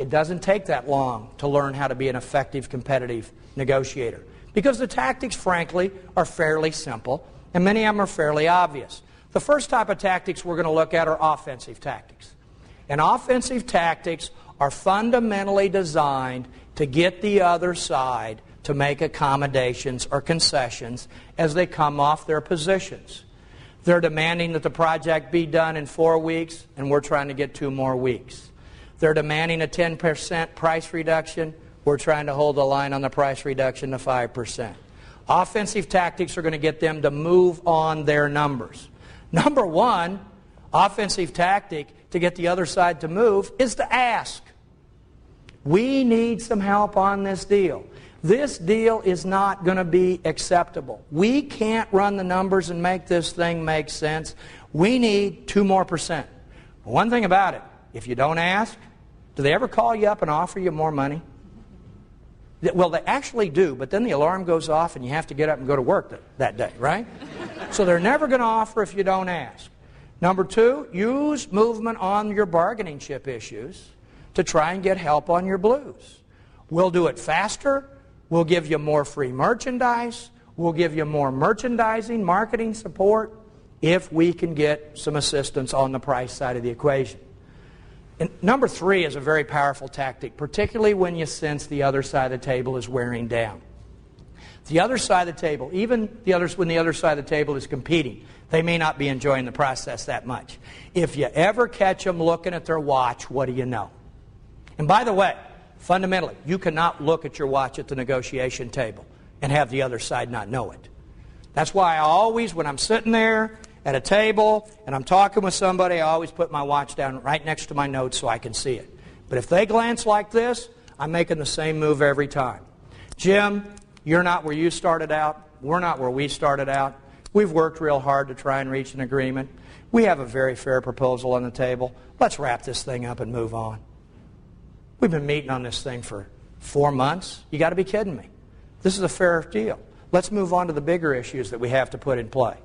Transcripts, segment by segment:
it doesn't take that long to learn how to be an effective, competitive negotiator. Because the tactics, frankly, are fairly simple, and many of them are fairly obvious. The first type of tactics we're going to look at are offensive tactics. And offensive tactics are fundamentally designed to get the other side to make accommodations or concessions as they come off their positions. They're demanding that the project be done in 4 weeks, and we're trying to get 2 more weeks. They're demanding a 10% price reduction. We're trying to hold the line on the price reduction to 5%. Offensive tactics are going to get them to move on their numbers. Number one, offensive tactic to get the other side to move is to ask. We need some help on this deal. This deal is not going to be acceptable. We can't run the numbers and make this thing make sense. We need 2% more. One thing about it, if you don't ask, do they ever call you up and offer you more money? Well, they actually do, but then the alarm goes off and you have to get up and go to work that day, right? So they're never going to offer if you don't ask. Number two, use movement on your bargaining chip issues to try and get help on your blues. We'll do it faster. We'll give you more free merchandise. We'll give you more merchandising, marketing support if we can get some assistance on the price side of the equation. And number three is a very powerful tactic, particularly when you sense the other side of the table is wearing down. The other side of the table, even when the other side of the table is competing, they may not be enjoying the process that much. If you ever catch them looking at their watch, what do you know? And by the way, fundamentally, you cannot look at your watch at the negotiation table and have the other side not know it. That's why I always, when I'm sitting there at a table and I'm talking with somebody, I always put my watch down right next to my notes so I can see it. But if they glance like this, I'm making the same move every time. Jim, you're not where you started out. We're not where we started out. We've worked real hard to try and reach an agreement. We have a very fair proposal on the table. Let's wrap this thing up and move on. We've been meeting on this thing for 4 months. You got to be kidding me. This is a fair deal. Let's move on to the bigger issues that we have to put in play.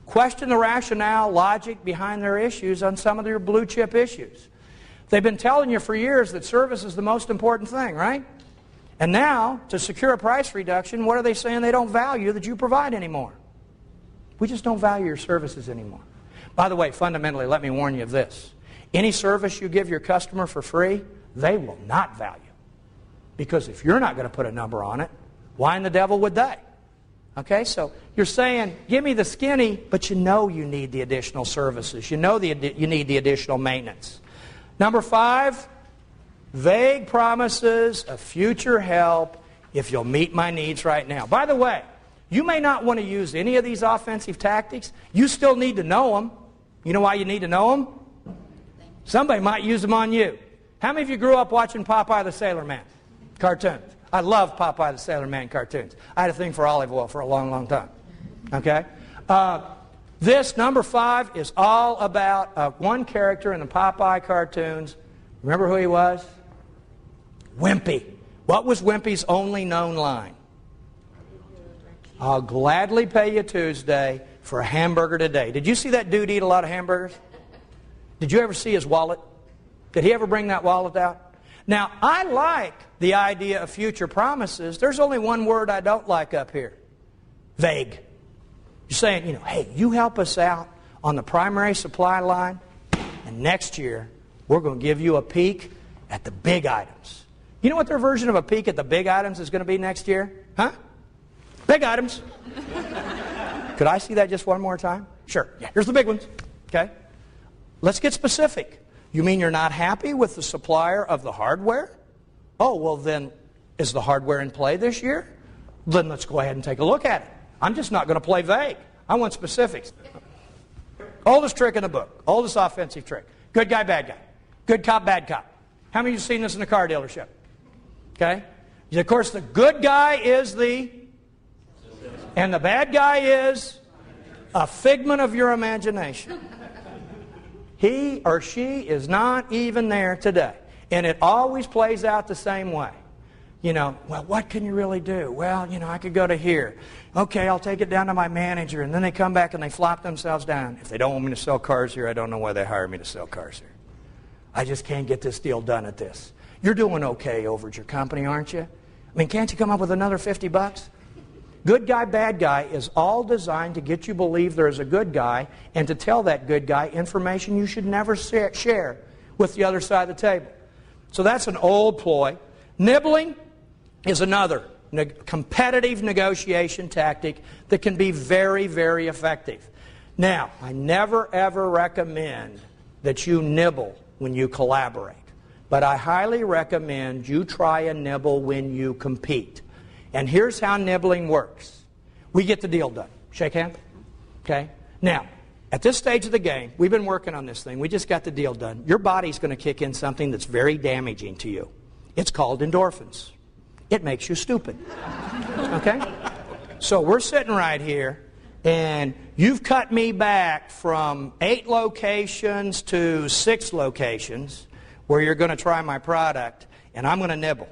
Question the rationale, logic behind their issues on some of their blue chip issues. They've been telling you for years that service is the most important thing, right? And now, to secure a price reduction, what are they saying they don't value that you provide anymore? We just don't value your services anymore. By the way, fundamentally, let me warn you of this. Any service you give your customer for free, they will not value. Because if you're not going to put a number on it, why in the devil would they? Okay, so you're saying, give me the skinny, but you know you need the additional services. You know you need the additional maintenance. Number 5, vague promises of future help if you'll meet my needs right now. By the way, you may not want to use any of these offensive tactics. You still need to know them. You know why you need to know them? Somebody might use them on you. How many of you grew up watching Popeye the Sailor Man cartoons? I love Popeye the Sailor Man cartoons. I had a thing for olive oil for a long, long time. Okay? This, number 5, is all about one character in the Popeye cartoons. Remember who he was? Wimpy. What was Wimpy's only known line? I'll gladly pay you Tuesday for a hamburger today. Did you see that dude eat a lot of hamburgers? Did you ever see his wallet? Did he ever bring that wallet out? Now, I like the idea of future promises. There's only one word I don't like up here. Vague. You're saying, hey, you help us out on the primary supply line, and next year we're going to give you a peek at the big items. You know what their version of a peek at the big items is going to be next year? Huh? Big items. Could I see that just one more time? Sure. Yeah, here's the big ones. Okay? Let's get specific. You mean you're not happy with the supplier of the hardware? Oh, well then, is the hardware in play this year? Then let's go ahead and take a look at it. I'm just not going to play vague. I want specifics. Oldest trick in the book. Oldest offensive trick. Good guy, bad guy. Good cop, bad cop. How many of you have seen this in a car dealership? Okay? Of course, the good guy is and the bad guy is a figment of your imagination. He or she is not even there today. And it always plays out the same way. Well, what can you really do? Well, I could go to here. Okay, I'll take it down to my manager. And then they come back and they flop themselves down. If they don't want me to sell cars here, I don't know why they hire me to sell cars here. I just can't get this deal done at this. You're doing okay over at your company, aren't you? I mean, can't you come up with another $50? Good guy, bad guy is all designed to get you believe there is a good guy and to tell that good guy information you should never share with the other side of the table. So that's an old ploy. Nibbling is another competitive negotiation tactic that can be very, very effective. Now, I never ever recommend that you nibble when you collaborate, but I highly recommend you try and nibble when you compete. And here's how nibbling works. We get the deal done. Shake hands. Okay? Now, at this stage of the game, we've been working on this thing. We just got the deal done. Your body's going to kick in something that's very damaging to you. It's called endorphins. It makes you stupid. Okay? So we're sitting right here, and you've cut me back from 8 locations to 6 locations where you're going to try my product, and I'm going to nibble.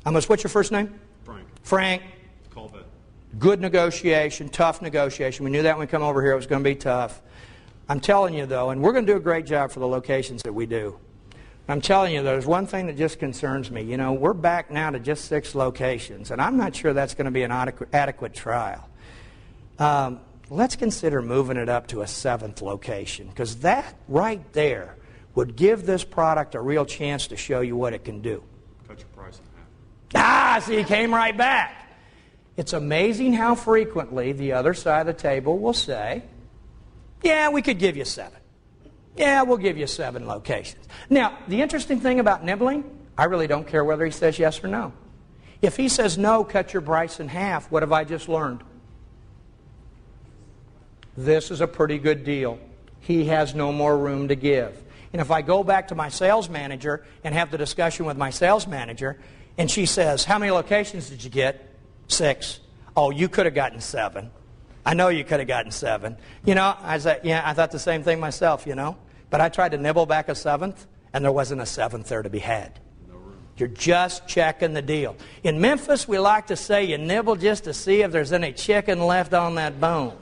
What's your first name? Frank. Colvett. Good negotiation, tough negotiation. We knew that when we come over here it was going to be tough. I'm telling you, though, and we're going to do a great job for the locations that we do. I'm telling you, there's one thing that just concerns me. You know, we're back now to just 6 locations, and I'm not sure that's going to be an adequate trial. Let's consider moving it up to a 7th location, because that right there would give this product a real chance to show you what it can do. Cut your price in half. So he came right back. It's amazing how frequently the other side of the table will say, yeah, we could give you 7. Yeah, we'll give you 7 locations. Now, the interesting thing about nibbling, I really don't care whether he says yes or no. If he says no, cut your price in half, what have I just learned? This is a pretty good deal. He has no more room to give. And if I go back to my sales manager and have the discussion with my sales manager, and she says, how many locations did you get? 6. Oh, you could have gotten 7. I know you could have gotten 7. You know, I thought the same thing myself, you know. But I tried to nibble back a 7th, and there wasn't a 7th there to be had. No room. You're just checking the deal. In Memphis, we like to say you nibble just to see if there's any chicken left on that bone.